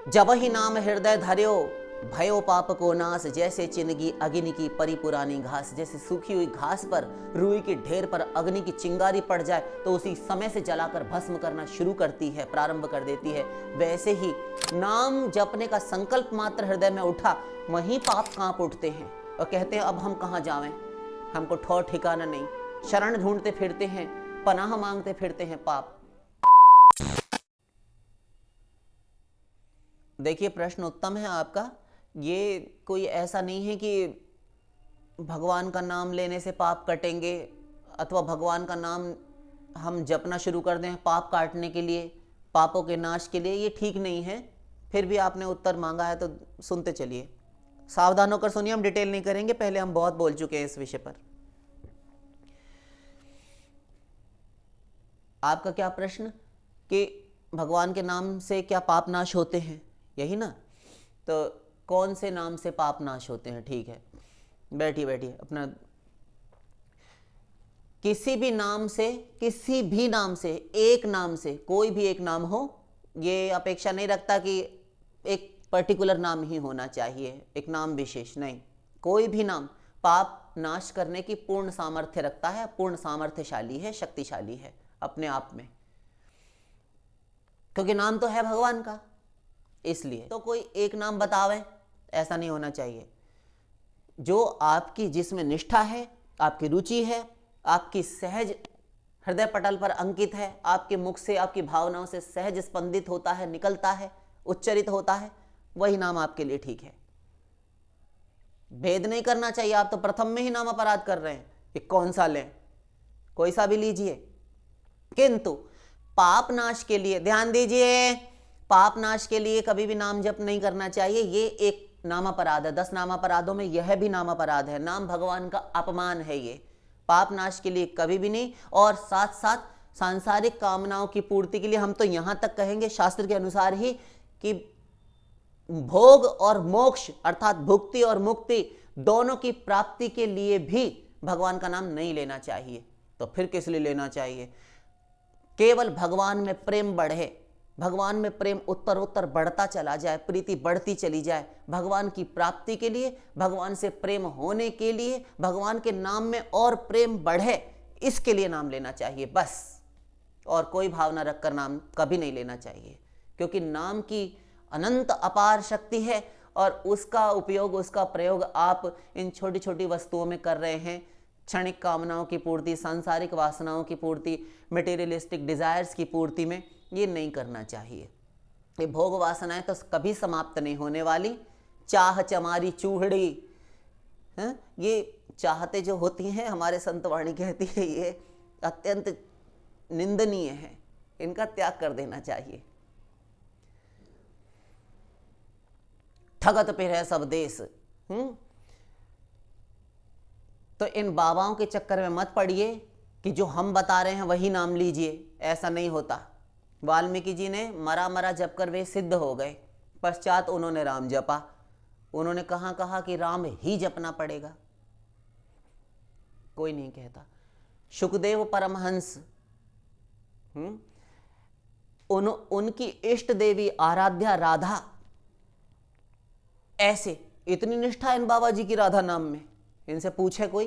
जब ही नाम हृदय धर्यो भयो पाप को नाश, जैसे चिनगी अग्नि की परी पुरानी घास। जैसे सूखी हुई घास पर रुई के ढेर पर अग्नि की चिंगारी पड़ जाए तो उसी समय से जलाकर भस्म करना शुरू करती है, प्रारंभ कर देती है। वैसे ही नाम जपने का संकल्प मात्र हृदय में उठा, वहीं पाप कांप उठते हैं और कहते हैं अब हम कहाँ जावें, हमको ठौर ठिकाना नहीं। शरण ढूंढते फिरते हैं, पनाह मांगते फिरते हैं पाप। देखिए प्रश्न उत्तम है आपका। ये कोई ऐसा नहीं है कि भगवान का नाम लेने से पाप कटेंगे अथवा भगवान का नाम हम जपना शुरू कर दें पाप काटने के लिए, पापों के नाश के लिए। ये ठीक नहीं है। फिर भी आपने उत्तर मांगा है तो सुनते चलिए, सावधान होकर सुनिए। हम डिटेल नहीं करेंगे, पहले हम बहुत बोल चुके हैं इस विषय पर। आपका क्या प्रश्न कि भगवान के नाम से क्या पाप नाश होते हैं, यही ना? तो कौन से नाम से पाप नाश होते हैं? ठीक है, बैठिए बैठिए अपना। किसी भी नाम से, किसी भी नाम से, एक नाम से, कोई भी एक नाम हो, ये अपेक्षा नहीं रखता कि एक पर्टिकुलर नाम ही होना चाहिए, एक नाम विशेष नहीं। कोई भी नाम पाप नाश करने की पूर्ण सामर्थ्य रखता है, पूर्ण सामर्थ्यशाली है, शक्तिशाली है अपने आप में, क्योंकि नाम तो है भगवान का। इसलिए तो कोई एक नाम बतावे ऐसा नहीं होना चाहिए। जो आपकी जिसमें निष्ठा है, आपकी रुचि है, आपकी सहज हृदय पटल पर अंकित है, आपके मुख से, आपकी भावनाओं से सहज स्पंदित होता है, निकलता है, उच्चरित होता है, वही नाम आपके लिए ठीक है। भेद नहीं करना चाहिए। आप तो प्रथम में ही नाम अपराध कर रहे हैं कि कौन सा लें, कोई सा भी लीजिए। किंतु पाप नाश के लिए ध्यान दीजिए, पाप नाश के लिए कभी भी नाम जप नहीं करना चाहिए। ये एक नाम अपराध है, 10 नाम अपराधों में यह भी नाम अपराध है। नाम भगवान का अपमान है। ये पाप नाश के लिए कभी भी नहीं। और साथ साथ सांसारिक कामनाओं की पूर्ति के लिए हम तो यहां तक कहेंगे शास्त्र के अनुसार ही कि भोग और मोक्ष अर्थात भुक्ति और मुक्ति दोनों की प्राप्ति के लिए भी भगवान का नाम नहीं लेना चाहिए। तो फिर किस लिए लेना चाहिए? केवल भगवान में प्रेम बढ़े, भगवान में प्रेम उत्तर उत्तर बढ़ता चला जाए, प्रीति बढ़ती चली जाए, भगवान की प्राप्ति के लिए, भगवान से प्रेम होने के लिए, भगवान के नाम में और प्रेम बढ़े, इसके लिए नाम लेना चाहिए बस। और कोई भावना रखकर नाम कभी नहीं लेना चाहिए, क्योंकि नाम की अनंत अपार शक्ति है और उसका उपयोग, उसका प्रयोग आप इन छोटी छोटी वस्तुओं में कर रहे हैं। क्षणिक कामनाओं की पूर्ति, सांसारिक वासनाओं की पूर्ति, मटेरियलिस्टिक डिजायर्स की पूर्ति में ये नहीं करना चाहिए। ये भोग वासनाएं तो कभी समाप्त नहीं होने वाली। चाह चमारी चूहड़ी, ये चाहते जो होती हैं, हमारे संत वाणी कहती है ये अत्यंत निंदनीय है, इनका त्याग कर देना चाहिए। ठगत पे है सब देश। तो इन बाबाओं के चक्कर में मत पड़िए कि जो हम बता रहे हैं वही नाम लीजिए, ऐसा नहीं होता। वाल्मीकि जी ने मरा मरा जप कर वे सिद्ध हो गए, पश्चात उन्होंने राम जपा। उन्होंने कहा कि राम ही जपना पड़ेगा, कोई नहीं कहता। सुखदेव परमहंस उनकी इष्ट देवी आराध्या राधा, ऐसे इतनी निष्ठा इन बाबा जी की राधा नाम में, इनसे पूछे कोई,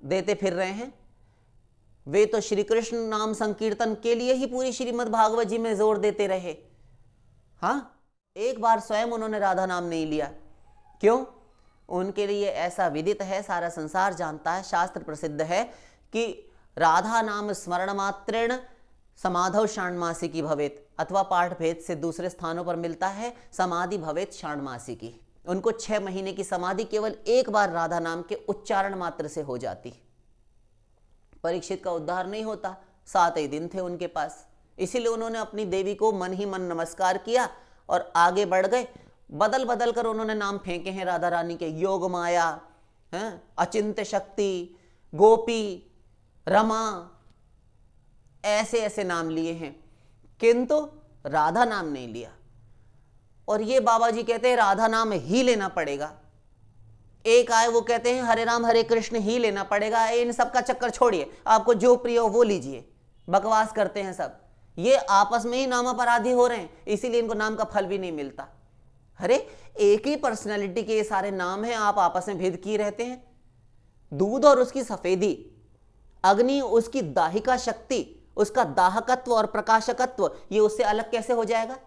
देते फिर रहे हैं। वे तो श्री कृष्ण नाम संकीर्तन के लिए ही पूरी श्रीमद् भागवत जी में जोर देते रहे। हाँ, एक बार स्वयं उन्होंने राधा नाम नहीं लिया। क्यों? उनके लिए ऐसा विदित है, सारा संसार जानता है, शास्त्र प्रसिद्ध है कि राधा नाम स्मरण मात्रेण समाधौ षाण्मासिकी भवेत, अथवा पाठ भेद से दूसरे स्थानों पर मिलता है समाधि भवेत षाण्मासिकी। उनको 6 महीने की समाधि केवल एक बार राधा नाम के उच्चारण मात्र से हो जाती। परीक्षित का उद्धार नहीं होता, 7 ही दिन थे उनके पास, इसीलिए उन्होंने अपनी देवी को मन ही मन नमस्कार किया और आगे बढ़ गए। बदल बदल कर उन्होंने नाम फेंके हैं राधा रानी के, योग माया, अचिंत्य शक्ति, गोपी, रमा, ऐसे ऐसे नाम लिए हैं, किंतु राधा नाम नहीं लिया। और ये बाबा जी कहते हैं राधा नाम ही लेना पड़ेगा। एक आए वो कहते हैं हरे राम हरे कृष्ण ही लेना पड़ेगा। इन सब का चक्कर छोड़िए, आपको जो प्रिय हो वो लीजिए, बकवास करते हैं सब। ये आपस में ही नाम अपराधी हो रहे हैं, इसीलिए इनको नाम का फल भी नहीं मिलता। अरे एक ही पर्सनैलिटी के ये सारे नाम हैं, आप आपस में भेद किए रहते हैं। दूध और उसकी सफेदी, अग्नि उसकी दाहिका शक्ति, उसका दाहकत्व और प्रकाशकत्व, ये उससे अलग कैसे हो जाएगा?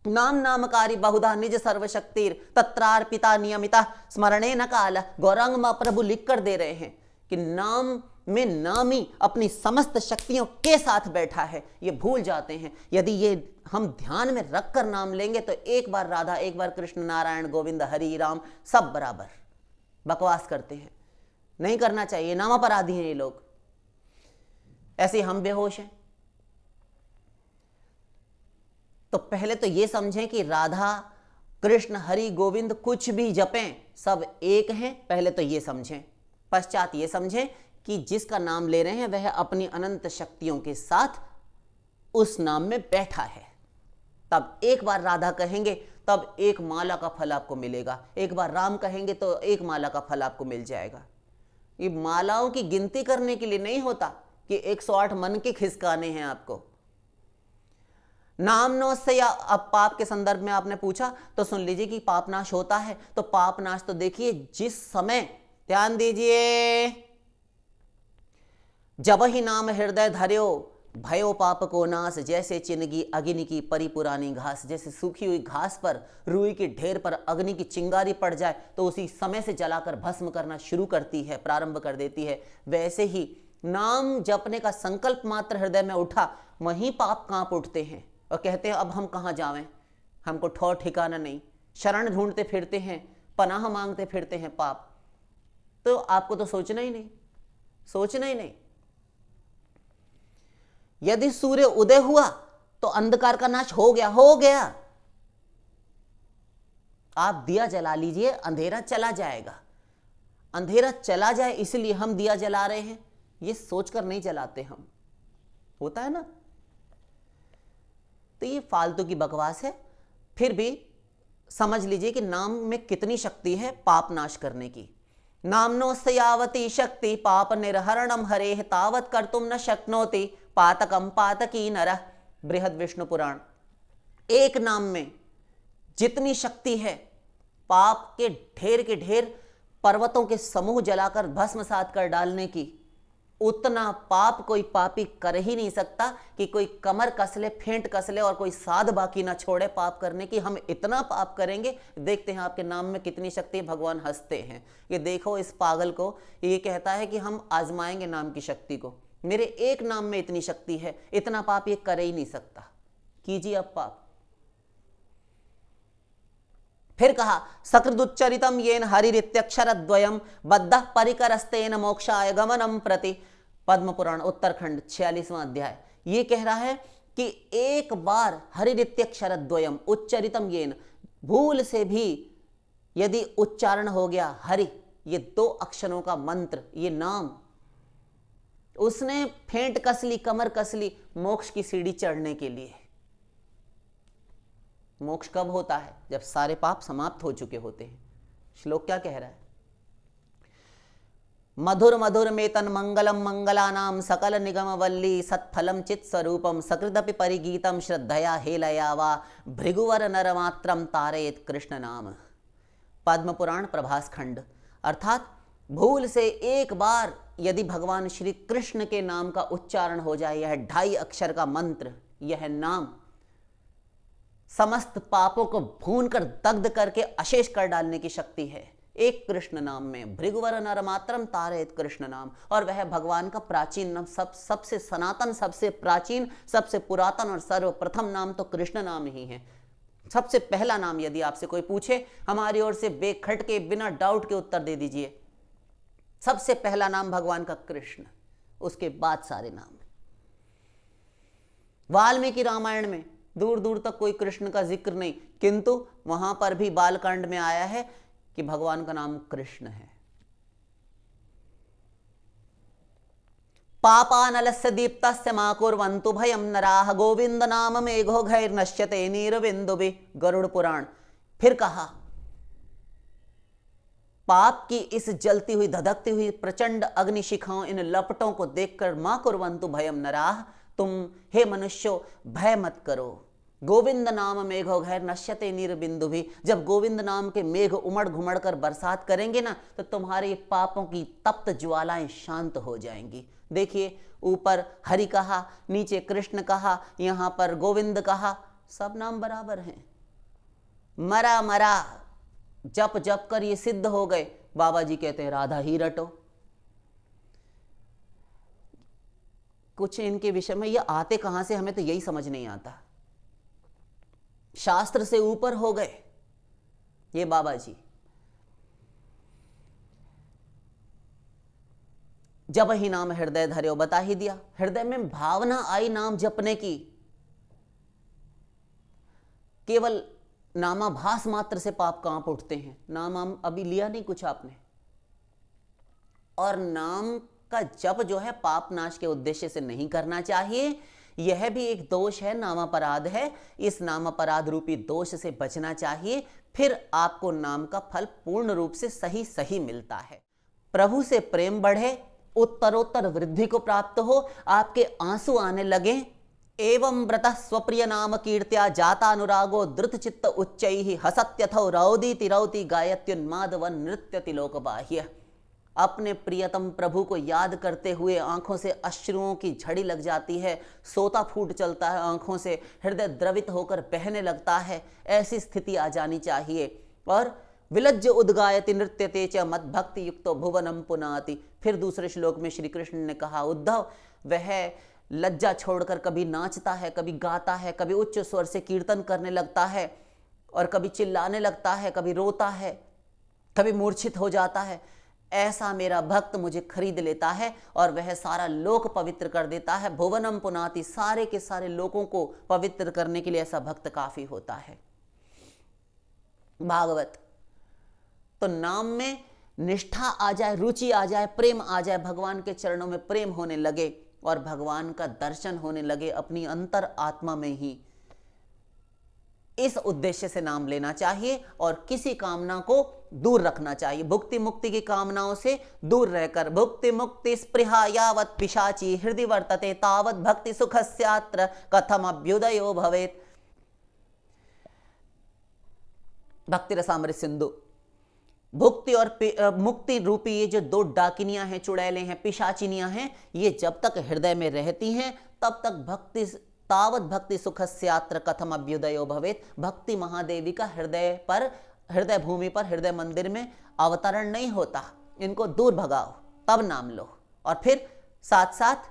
नाम नामकारी बहुधा निज सर्वशक्तिर तत्रार्पिता नियमिता स्मरणे न काल। गौरांग मां प्रभु लिख कर दे रहे हैं कि नाम में नामी अपनी समस्त शक्तियों के साथ बैठा है, ये भूल जाते हैं। यदि ये हम ध्यान में रखकर नाम लेंगे तो एक बार राधा, एक बार कृष्ण, नारायण, गोविंद, हरि, राम सब बराबर। बकवास करते हैं, नहीं करना चाहिए, नाम अपराधी हैं ये लोग। ऐसे हम बेहोश हैं। तो पहले तो ये समझें कि राधा, कृष्ण, हरि, गोविंद कुछ भी जपें सब एक हैं, पहले तो ये समझें। पश्चात ये समझें कि जिसका नाम ले रहे हैं वह अपनी अनंत शक्तियों के साथ उस नाम में बैठा है। तब एक बार राधा कहेंगे तब एक माला का फल आपको मिलेगा, एक बार राम कहेंगे तो एक माला का फल आपको मिल जाएगा। ये मालाओं की गिनती करने के लिए नहीं होता कि 108 मन के खिसकाने हैं आपको। नाम नो से, या अब पाप के संदर्भ में आपने पूछा तो सुन लीजिए कि पाप नाश होता है। तो पाप नाश तो देखिए, जिस समय, ध्यान दीजिए, जब ही नाम हृदय धर्यो भयो पाप को नाश, जैसे चिनगी अग्नि की परिपुरानी घास। जैसे सूखी हुई घास पर, रुई के ढेर पर अग्नि की चिंगारी पड़ जाए तो उसी समय से जलाकर भस्म करना शुरू करती है, प्रारंभ कर देती है। वैसे ही नाम जपने का संकल्प मात्र हृदय में उठा, वहीं पाप कांप उठते हैं और कहते हैं अब हम कहाँ जावें, हमको ठौर ठिकाना नहीं। शरण ढूंढते फिरते हैं, पनाह मांगते फिरते हैं पाप। तो आपको तो सोचना ही नहीं, सोचना ही नहीं। यदि सूर्य उदय हुआ तो अंधकार का नाश हो गया, हो गया। आप दिया जला लीजिए, अंधेरा चला जाएगा। अंधेरा चला जाए इसलिए हम दिया जला रहे हैं, ये सोचकर नहीं जलाते हम, होता है ना। तो ये फालतू की बकवास है। फिर भी समझ लीजिए कि नाम में कितनी शक्ति है पाप नाश करने की। नामनोस्य यावती शक्ति पाप निर्हरणम हरेह तावत कर्तुम न शक्नोति पातकम पातकी नरः। बृहद विष्णु पुराण। एक नाम में जितनी शक्ति है, पाप के ढेर पर्वतों के समूह जलाकर भस्मसात कर डालने की, उतना पाप कोई पापी कर ही नहीं सकता कि कोई कमर कस ले, फेंट कस ले और कोई साध बाकी ना छोड़े पाप करने की। हम इतना पाप करेंगे, देखते हैं आपके नाम में कितनी शक्ति है। भगवान हंसते हैं, ये देखो इस पागल को, ये कहता है कि हम आजमाएंगे नाम की शक्ति को। मेरे एक नाम में इतनी शक्ति है, इतना पाप ये कर ही नहीं सकता। कीजिए अब पाप। फिर कहा सकृदुच्चरितम येन हरिरित्यक्षरद्वयम बद्धः परिकरस्तेन मोक्षाय गमनम प्रति। पद्म पुराण उत्तरखंड 46वां अध्याय। ये कह रहा है कि एक बार हरिरित्यक्षरद्वयम उच्चरितम येन, भूल से भी यदि उच्चारण हो गया हरि, ये 2 अक्षरों का मंत्र, ये नाम, उसने फेंट कसली, कमर कसली मोक्ष की सीढ़ी चढ़ने के लिए। मोक्ष कब होता है? जब सारे पाप समाप्त हो चुके होते हैं। श्लोक क्या कह रहा है? मधुर मधुर मेतन मंगलम मंगलानाम सकल निगम वल्ली सत्फलम चित स्वरूपम सकृदपि परिगीतम श्रद्धया हेलया वा भृगुवर नरमात्रम तारेत कृष्ण नाम। पद्म पुराण प्रभास खंड। अर्थात भूल से एक बार यदि भगवान श्री कृष्ण के नाम का उच्चारण हो जाए, यह 2.5 अक्षर का मंत्र, यह नाम समस्त पापों को भूनकर दग्ध करके अशेष कर डालने की शक्ति है एक कृष्ण नाम में। भृगुवर नरमात्रम तारेत कृष्ण नाम। और वह भगवान का प्राचीन नाम, सबसे सनातन, सबसे प्राचीन, सबसे पुरातन और सर्वप्रथम नाम तो कृष्ण नाम ही है। सबसे पहला नाम यदि आपसे कोई पूछे, हमारी ओर से बेखटके बिना डाउट के उत्तर दे दीजिए, सबसे पहला नाम भगवान का कृष्ण, उसके बाद सारे नाम। वाल्मीकि रामायण में दूर दूर तक कोई कृष्ण का जिक्र नहीं, किंतु वहां पर भी बालकांड में आया है कि भगवान का नाम कृष्ण है। पापानलस्य दीप्तस्य मा कुर्वन्तु भयं नराः गोविंद नाम मेघो घैर्नश्यते नीरबिन्दुभिः। गरुड़ पुराण। फिर कहा पाप की इस जलती हुई, धधकती हुई प्रचंड अग्निशिखाओं, इन लपटों को देखकर मा कुर्वन्तु भयं नराः, तुम हे मनुष्यो भय मत करो। गोविंद नाम मेघो घैर नश्यते निर्बिंदु भी। जब गोविंद नाम के मेघ उमड़ घुमड़ कर बरसात करेंगे ना, तो तुम्हारे पापों की तप्त ज्वालाएं शांत हो जाएंगी। देखिए, ऊपर हरि कहा, नीचे कृष्ण कहा, यहां पर गोविंद कहा, सब नाम बराबर हैं। मरा मरा जप जप कर ये सिद्ध हो गए। बाबा जी कहते हैं राधा ही रटो। कुछ इनके विषय में ये आते कहां से, हमें तो यही समझ नहीं आता। शास्त्र से ऊपर हो गए ये बाबा जी। जब ही नाम हृदय धर्यो, बता ही दिया। हृदय में भावना आई नाम जपने की, केवल नामाभास मात्र से पाप कांप उठते हैं। नाम अभी लिया नहीं कुछ आपने। और नाम का जप जो है पाप नाश के उद्देश्य से नहीं करना चाहिए। यह भी एक दोष है, नाम अपराध है। इस नाम अपराध रूपी दोष से बचना चाहिए, फिर आपको नाम का फल पूर्ण रूप से सही सही मिलता है। प्रभु से प्रेम बढ़े, उत्तरोत्तर वृद्धि को प्राप्त हो, आपके आंसू आने लगे। एवं व्रतः स्वप्रिय नाम कीर्त्या जाता अनुरागो धृत चित्त उच्चैः हसत्यथो रौदी तिरौति गायत्युन्मादवन नृत्यति लोकबाह्य। अपने प्रियतम प्रभु को याद करते हुए आंखों से अश्रुओं की झड़ी लग जाती है, सोता फूट चलता है आंखों से, हृदय द्रवित होकर बहने लगता है। ऐसी स्थिति आ जानी चाहिए। और विलज्ज उद्गायति नृत्यते च मद भक्ति युक्तो भुवनम पुनाति। फिर दूसरे श्लोक में श्री कृष्ण ने कहा, उद्धव वह लज्जा छोड़कर कभी नाचता है, कभी गाता है, कभी उच्च स्वर से कीर्तन करने लगता है, और कभी चिल्लाने लगता है, कभी रोता है, कभी मूर्छित हो जाता है। ऐसा मेरा भक्त मुझे खरीद लेता है और वह सारा लोक पवित्र कर देता है। भुवनम पुनाति, सारे के सारे लोगों को पवित्र करने के लिए ऐसा भक्त काफी होता है। भागवत तो नाम में निष्ठा आ जाए, रुचि आ जाए, प्रेम आ जाए, भगवान के चरणों में प्रेम होने लगे और भगवान का दर्शन होने लगे अपनी अंतर आत्मा में ही। इस उद्देश्य से नाम लेना चाहिए और किसी कामना को दूर रखना चाहिए। भुक्ति मुक्ति की कामनाओं से दूर रहकर, भुक्ति मुक्ति स्पृहा यावत् पिशाची हृदय वर्तते तावत् भक्ति सुखस्यात्र कथम अभ्युदयो भवेत्। भक्ति रसामृत सिंधु। भुक्ति और मुक्ति रूपी ये जो दो डाकिनियां हैं, चुड़ैलें हैं, पिशाचिनियां हैं, ये जब तक हृदय में रहती हैं तब तक भक्ति तावत भक्ति सुखस्यात्र कथम अभ्युदयो भवेत्। भक्ति महादेवी का हृदय भूमि पर, हृदय मंदिर में अवतरण नहीं होता। इनको दूर भगाओ, तब नाम लो। और फिर साथ साथ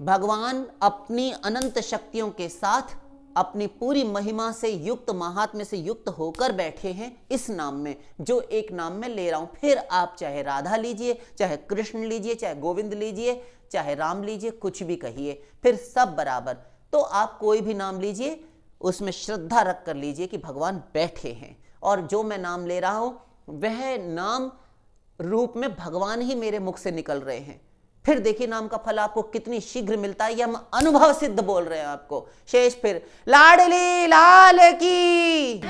भगवान अपनी अनंत शक्तियों के साथ अपनी पूरी महिमा से युक्त, महात्म्य से युक्त होकर बैठे हैं इस नाम में, जो एक नाम में ले रहा हूं। फिर आप चाहे राधा लीजिए, चाहे कृष्ण लीजिए, चाहे गोविंद लीजिए, चाहे राम लीजिए, कुछ भी कहिए, फिर सब बराबर। तो आप कोई भी नाम लीजिए, उसमें श्रद्धा रख कर लीजिए कि भगवान बैठे हैं और जो मैं नाम ले रहा हूं वह नाम रूप में भगवान ही मेरे मुख से निकल रहे हैं। फिर देखिए नाम का फल आपको कितनी शीघ्र मिलता है। ये हम अनुभव सिद्ध बोल रहे हैं आपको। शेष फिर लाडली लाल की